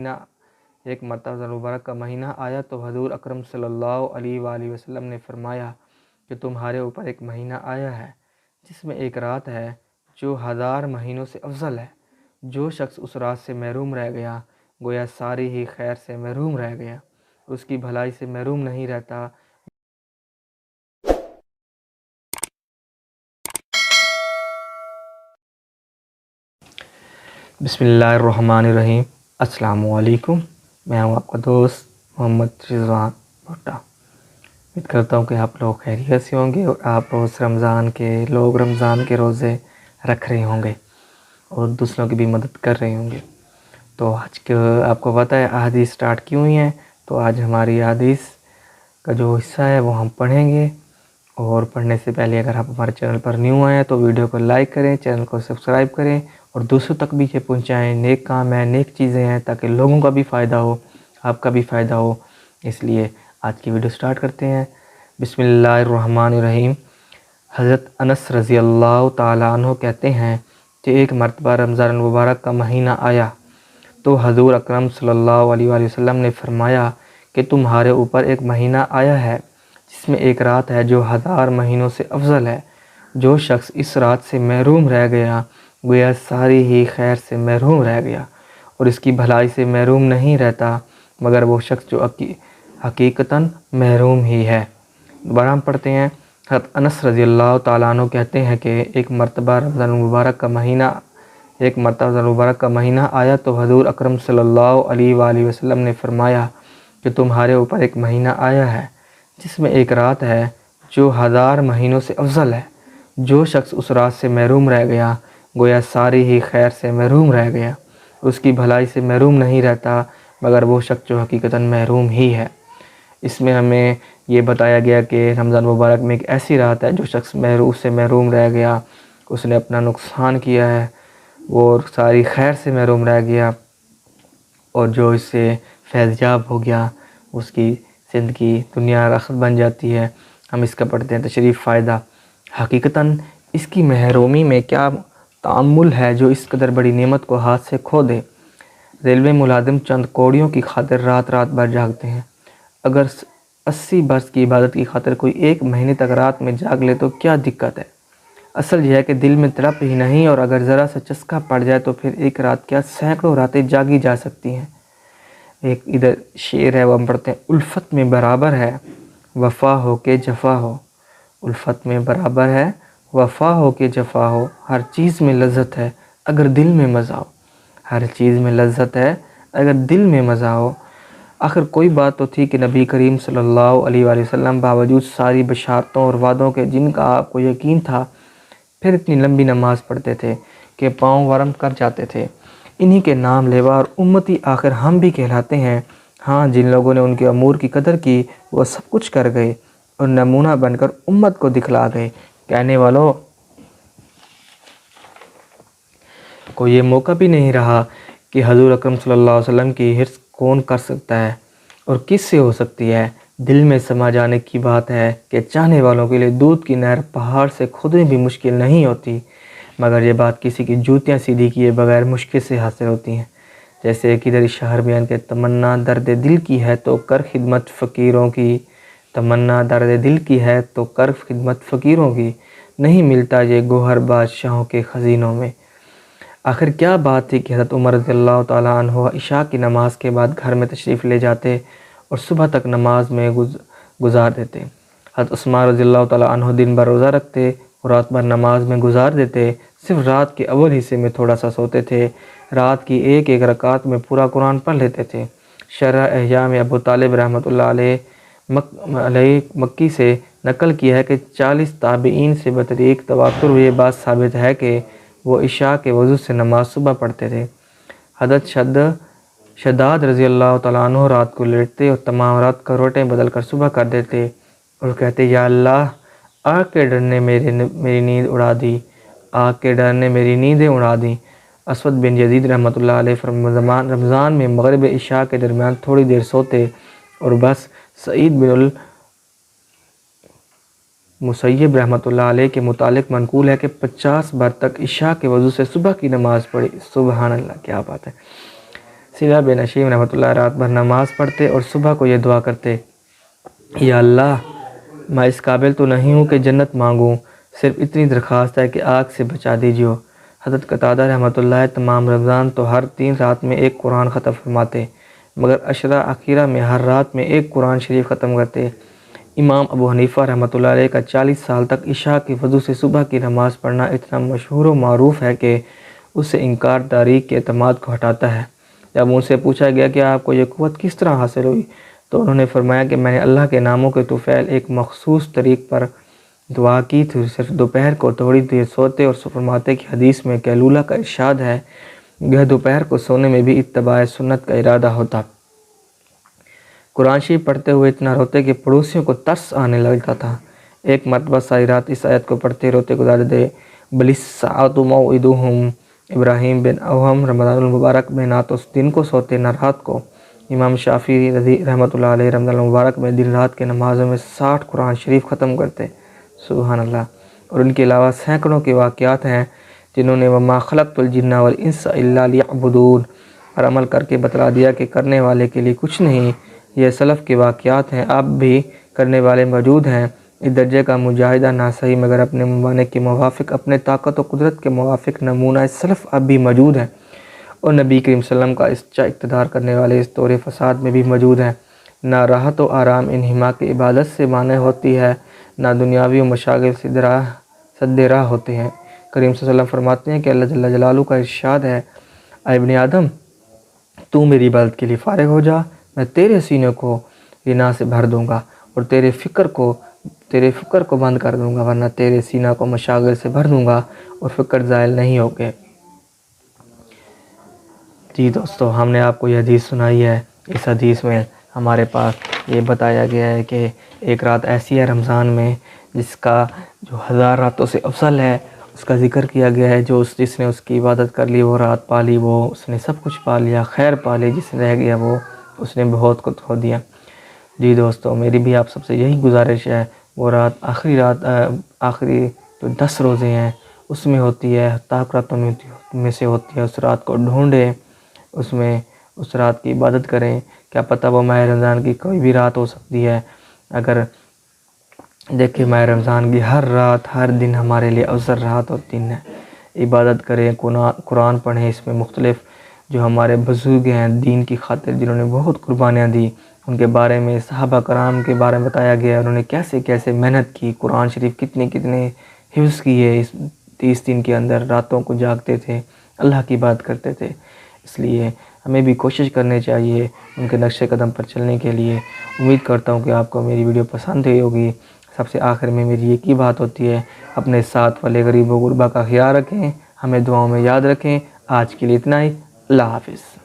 مہینہ ایک مرتبہ رمضان المبارک کا مہینہ آیا تو حضور اکرم صلی اللہ علیہ وآلہ وسلم نے فرمایا کہ تمہارے اوپر ایک مہینہ آیا ہے جس میں ایک رات ہے جو 1000 مہینوں سے افضل ہے۔ جو شخص اس رات سے محروم رہ گیا گویا ساری ہی خیر سے محروم رہ گیا، اس کی بھلائی سے محروم نہیں رہتا۔ بسم اللہ الرحمن الرحیم۔ السلام علیکم، میں ہوں آپ کا دوست محمد رضوان بھٹا۔ امید کرتا ہوں کہ آپ لوگ خیریت سے ہوں گے اور آپ رمضان کے روزے رکھ رہے ہوں گے اور دوسروں کی بھی مدد کر رہے ہوں گے۔ تو آج کے آپ کو پتہ ہے احادیث سٹارٹ کی ہوئی ہیں، تو آج ہماری احادیث کا جو حصہ ہے وہ ہم پڑھیں گے۔ اور پڑھنے سے پہلے اگر آپ ہمارے چینل پر نیو آئے ہیں تو ویڈیو کو لائک کریں، چینل کو سبسکرائب کریں اور دوسروں تک بھی یہ پہنچائیں۔ نیک کام ہے، نیک چیزیں ہیں تاکہ لوگوں کا بھی فائدہ ہو، آپ کا بھی فائدہ ہو۔ اس لیے آج کی ویڈیو سٹارٹ کرتے ہیں۔ بسم اللہ الرحمن الرحیم۔ حضرت انس رضی اللہ تعالیٰ عنہ کہتے ہیں کہ ایک مرتبہ رمضان المبارک کا مہینہ آیا تو حضور اکرم صلی اللہ علیہ وآلہ وسلم نے فرمایا کہ تمہارے اوپر ایک مہینہ آیا ہے جس میں ایک رات ہے جو 1000 مہینوں سے افضل ہے۔ جو شخص اس رات سے محروم رہ گیا گویا ساری ہی خیر سے محروم رہ گیا، اور اس کی بھلائی سے محروم نہیں رہتا مگر وہ شخص جو حقیقتاً محروم ہی ہے۔ دوبارہ ہم پڑھتے ہیں۔ حضرت انس رضی اللہ تعالیٰ عنہ کہتے ہیں کہ ایک مرتبہ رمضان المبارک کا مہینہ آیا تو حضور اکرم صلی اللہ علیہ وآلہ وسلم نے فرمایا کہ تمہارے اوپر ایک مہینہ آیا ہے جس میں ایک رات ہے جو 1000 مہینوں سے افضل ہے۔ جو شخص اس رات سے محروم رہ گیا گویا ساری ہی خیر سے محروم رہ گیا، اس کی بھلائی سے محروم نہیں رہتا مگر وہ شخص جو حقیقتاً محروم ہی ہے۔ اس میں ہمیں یہ بتایا گیا کہ رمضان مبارک میں ایک ایسی رات ہے جو شخص اس سے محروم رہ گیا، اس نے اپنا نقصان کیا ہے، وہ ساری خیر سے محروم رہ گیا، اور جو اس سے فیض یاب ہو گیا اس کی زندگی دنیا آخرت بن جاتی ہے۔ ہم اس کا پڑھتے ہیں تشریف فائدہ۔ حقیقتاً اس کی محرومی میں کیا تعامل ہے جو اس قدر بڑی نعمت کو ہاتھ سے کھو دے۔ ریلوے ملازم چند کوڑیوں کی خاطر رات بھر جاگتے ہیں۔ اگر 80 برس کی عبادت کی خاطر کوئی 1 مہینے تک رات میں جاگ لے تو کیا دقت ہے؟ اصل یہ ہے کہ دل میں تڑپ ہی نہیں، اور اگر ذرا سا چسکا پڑ جائے تو پھر ایک رات کیا سینکڑوں راتیں جاگی جا سکتی ہیں۔ ایک ادھر شعر ہے وہ ہم پڑھتے ہیں۔ الفت میں برابر ہے وفا ہو کہ جفا ہو، الفت میں برابر ہے وفا ہو کہ جفا ہو، ہر چیز میں لذت ہے اگر دل میں مزہ ہو، ہر چیز میں لذت ہے اگر دل میں مزہ ہو۔ آخر کوئی بات تو تھی کہ نبی کریم صلی اللہ علیہ وآلہ وسلم باوجود ساری بشارتوں اور وعدوں کے جن کا آپ کو یقین تھا پھر اتنی لمبی نماز پڑھتے تھے کہ پاؤں ورم کر جاتے تھے۔ انہی کے نام لیوا اور امتی آخر ہم بھی کہلاتے ہیں۔ ہاں، جن لوگوں نے ان کے امور کی قدر کی وہ سب کچھ کر گئے اور نمونہ بن کر امت کو دکھلا گئے۔ کہنے والوں کو یہ موقع بھی نہیں رہا کہ حضور اکرم صلی اللہ علیہ وسلم کی حرص کون کر سکتا ہے اور کس سے ہو سکتی ہے۔ دل میں سما جانے کی بات ہے کہ چاہنے والوں کے لیے دودھ کی نہر پہاڑ سے کھودنے بھی مشکل نہیں ہوتی، مگر یہ بات کسی کی جوتیاں سیدھی کیے بغیر مشکل سے حاصل ہوتی ہیں۔ جیسے کہ ادھر شہر بیان کے تمنا درد دل کی ہے تو کر خدمت فقیروں کی، تمنا درد دل کی ہے تو کر خدمت فقیروں کی، نہیں ملتا یہ گوہر بادشاہوں کے خزینوں میں۔ آخر کیا بات تھی کہ حضرت عمر رضی اللہ تعالیٰ عنہ عشاء کی نماز کے بعد گھر میں تشریف لے جاتے اور صبح تک نماز میں گزار دیتے۔ حضرت عثمان رضی اللہ تعالیٰ عنہ دن بھر روزہ رکھتے اور رات بھر نماز میں گزار دیتے، صرف رات کے اول حصے میں تھوڑا سا سوتے تھے۔ رات کی ایک رکعت میں پورا قرآن پڑھ لیتے تھے۔ شرح احیاء میں ابو طالب رحمۃ اللہ علیہ مکی سے نقل کیا ہے کہ 40 تابعین سے بطریق تواتر یہ بات ثابت ہے کہ وہ عشاء کے وضو سے نماز صبح پڑھتے تھے۔ حضرت شداد رضی اللہ تعالیٰ عنہ رات کو لیٹتے اور تمام رات کروٹیں بدل کر صبح کر دیتے اور کہتے، یا اللہ، آگ کے ڈر نے میری نیند اڑا دی، آگ کے ڈر نے میری نیندیں اڑا دیں۔ اسود بن یزید رحمۃ اللہ علیہ رمضان میں مغرب عشاء کے درمیان تھوڑی دیر سوتے اور بس۔ سعید بن مسیب رحمۃ اللہ علیہ کے متعلق منقول ہے کہ 50 بار تک عشاء کے وضو سے صبح کی نماز پڑھی۔ سبحان اللہ، کیا بات ہے۔ سیرہ بن نشیم رحمۃ اللہ رات بھر نماز پڑھتے اور صبح کو یہ دعا کرتے، یا اللہ میں اس قابل تو نہیں ہوں کہ جنت مانگوں، صرف اتنی درخواست ہے کہ آگ سے بچا دیجیے۔ حضرت قتادہ رحمۃ اللہ تمام رمضان تو ہر 3 رات میں ایک قرآن ختم فرماتے، مگر عشرہ اخیرہ میں ہر رات میں ایک قرآن شریف ختم کرتے۔ امام ابو حنیفہ رحمۃ اللہ علیہ کا 40 سال تک عشاء کی وضو سے صبح کی نماز پڑھنا اتنا مشہور و معروف ہے کہ اس سے انکار تاریخ کے اعتماد کو ہٹاتا ہے۔ جب ان سے پوچھا گیا کہ آپ کو یہ قوت کس طرح حاصل ہوئی، تو انہوں نے فرمایا کہ میں نے اللہ کے ناموں کے طفیل ایک مخصوص طریق پر دعا کی تھی، صرف دوپہر کو تھوڑی دیر سوتے اور فرماتے کی حدیث میں قیلولہ کا ارشاد ہے کہ دوپہر کو سونے میں بھی اتباع سنت کا ارادہ ہوتا۔ قرآن شریف پڑھتے ہوئے اتنا روتے کہ پڑوسیوں کو ترس آنے لگتا تھا۔ ایک مرتبہ ساری رات اس آیت کو پڑھتے روتے گزار دے، بل الساعۃ موعدہم۔ ابراہیم بن اوہم رمضان المبارک میں نہ تو دن کو سوتے نہ رات کو۔ امام شافعی رحمۃ اللہ علیہ رمضان المبارک میں دن رات کے نمازوں میں 60 قرآن شریف ختم کرتے، سبحان اللہ۔ اور ان کے علاوہ سینکڑوں کے واقعات ہیں جنہوں نے وما خلقت الجن والانس الا لیعبدون پر عمل کر کے بتلا دیا کہ کرنے والے کے لیے کچھ نہیں۔ یہ سلف کے واقعات ہیں، اب بھی کرنے والے موجود ہیں۔ اس درجے کا مجاہدہ نہ صحیح مگر اپنے ممالک کے موافق، اپنے طاقت و قدرت کے موافق نمونہ سلف اب بھی موجود ہے، اور نبی کریم صلی اللہ علیہ وسلم کا اس اقتدار کرنے والے اس دور فساد میں بھی موجود ہیں۔ نہ راحت و آرام انہما کی عبادت سے مانع ہوتی ہے، نہ دنیاوی و مشاغل سے سد راہ ہوتے ہیں۔ کریم صلی اللہ علیہ وسلم فرماتے ہیں کہ اللہ جل جلالہ کا ارشاد ہے، اے ابن آدم تو میری عبادت کے لیے فارغ ہو جا، میں تیرے سینے کو غنا سے بھر دوں گا اور تیرے فکر کو بند کر دوں گا، ورنہ تیرے سینہ کو مشاغل سے بھر دوں گا اور فکر زائل نہیں ہوگے۔ جی دوستو، ہم نے آپ کو یہ حدیث سنائی ہے۔ اس حدیث میں ہمارے پاس یہ بتایا گیا ہے کہ ایک رات ایسی ہے رمضان میں جس کا جو 1000 راتوں سے افضل ہے، اس کا ذکر کیا گیا ہے۔ جس نے اس کی عبادت کر لی، وہ رات پا لی، وہ اس نے سب کچھ پا لیا، خیر پا لی۔ جس نے رہ گیا وہ اس نے بہت کچھ کھو دیا۔ جی دوستو، میری بھی آپ سب سے یہی گزارش ہے، وہ آخری جو 10 روزے ہیں اس میں ہوتی ہے، طاق راتوں میں سے ہوتی ہے، اس رات کو ڈھونڈیں، اس رات کی عبادت کریں۔ کیا پتہ وہ ماہ رمضان کی کوئی بھی رات ہو سکتی ہے۔ اگر دیکھیں ماہ رمضان کی ہر رات، ہر دن ہمارے لیے افضل رات اور دن ہے۔ عبادت کریں، قرآن پڑھیں۔ اس میں مختلف جو ہمارے بزرگ ہیں دین کی خاطر، جنہوں نے بہت قربانیاں دی، ان کے بارے میں، صحابہ کرام کے بارے میں بتایا گیا ہے، انہوں نے کیسے کیسے محنت کی، قرآن شریف کتنے حفظ کیے، اس 30 دن کے اندر راتوں کو جاگتے تھے، اللہ کی بات کرتے تھے۔ اس لیے ہمیں بھی کوشش کرنی چاہیے ان کے نقش قدم پر چلنے کے لیے۔ امید کرتا ہوں کہ آپ کو میری ویڈیو پسند ہوئی ہوگی۔ سب سے آخر میں میری ایک ہی بات ہوتی ہے، اپنے ساتھ والے غریب و غربا کا خیال رکھیں، ہمیں دعاؤں میں یاد رکھیں۔ آج کے لیے اتنا ہی، اللہ حافظ۔